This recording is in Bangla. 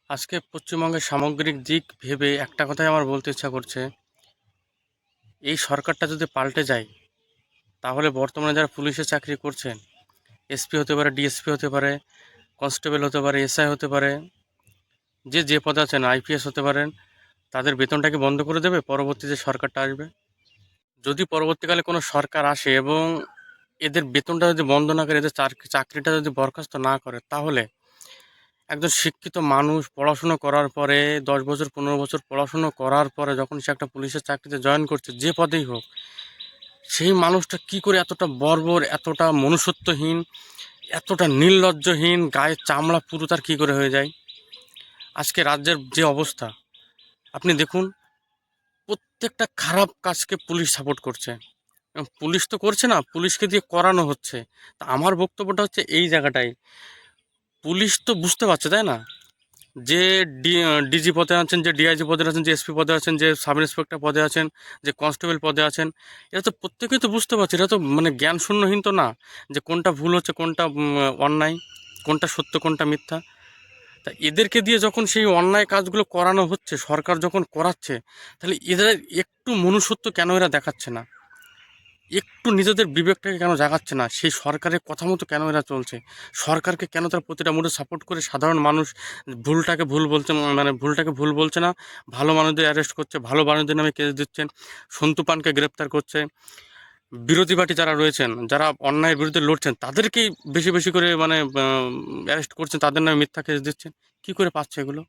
আজকে পশ্চিমবঙ্গের সামগ্রিক দিক ভেবে একটা কথাই আমার বলতে ইচ্ছা করছে, এই সরকারটা যদি পাল্টে যায় তাহলে বর্তমানে যারা পুলিশের চাকরি করছেন, এসপি হতে পারে, ডিএসপি হতে পারে, কনস্টেবল হতে পারে, এসআই হতে পারে, যে যে পদে আছেন, আইপিএস হতে পারেন, তাদের বেতনটাকে বন্ধ করে দেবে পরবর্তী যে সরকারটা আসবে। যদি পরবর্তীকালে কোনো সরকার আসে এবং এদের বেতনটা যদি বন্ধ না করে, এদের চাকরিটা যদি বরখাস্ত না করে, তাহলে একজন শিক্ষিত মানুষ পড়াশুনো করার পরে 10 বছর 15 বছর পড়াশুনো করার পরে যখন সে একটা পুলিশের চাকরিতে জয়েন করছে, যে পদেই হোক, সেই মানুষটা কি করে এতটা বর্বর, এতটা মনুষ্যত্বহীন, এতটা নির্লজ্জহীন, গায়ের চামড়া পুরো তার কী করে হয়ে যায়? আজকে রাজ্যের যে অবস্থা আপনি দেখুন, প্রত্যেকটা খারাপ কাজকে পুলিশ সাপোর্ট করছে। এবং পুলিশ তো করছে না, পুলিশকে দিয়ে করানো হচ্ছে। তা আমার বক্তব্যটা হচ্ছে এই জায়গাটাই, পুলিশ তো বুঝতে পারছে, তাই না, যে ডিজি পদে আছেন, যে ডিআইজি পদে আছেন, যে এসপি পদে আছেন, যে সাব ইন্সপেক্টর পদে আছেন, যে কনস্টেবল পদে আছেন, এরা তো প্রত্যেকেই তো বুঝতে পারছে, এরা তো মানে জ্ঞান শূন্যহীন তো না, যে কোনটা ভুল হচ্ছে, কোনটা অন্যায়, কোনটা সত্য, কোনটা মিথ্যা। তা এদেরকে দিয়ে যখন সেই অন্যায় কাজগুলো করানো হচ্ছে, সরকার যখন করাচ্ছে, তাহলে এদের একটু মনুষ্যত্ব কেন এরা দেখাচ্ছে না? একটু নিজেদের বিবেকটাকে কেন জাগাচ্ছে না? সেই সরকারের কথা মতো কেন এরা চলছে? সরকারকে কেন তারা প্রতিটা মুহূর্তে সাপোর্ট করে সাধারণ মানুষ ভুলটাকে ভুল বলছে, মানে ভুলটাকে ভুল বলছে না, ভালো মানুষদের অ্যারেস্ট করছে, ভালো মানুষদের নামে কেস দিচ্ছেন, সন্তু পানকে গ্রেপ্তার করছে, বিরোধী পার্টি যারা রয়েছেন, যারা অন্যায়ের বিরুদ্ধে লড়ছেন, তাদেরকেই বেশি বেশি করে মানে অ্যারেস্ট করছেন, তাদের নামে মিথ্যা কেস দিচ্ছেন। কী করে পাচ্ছে এগুলো?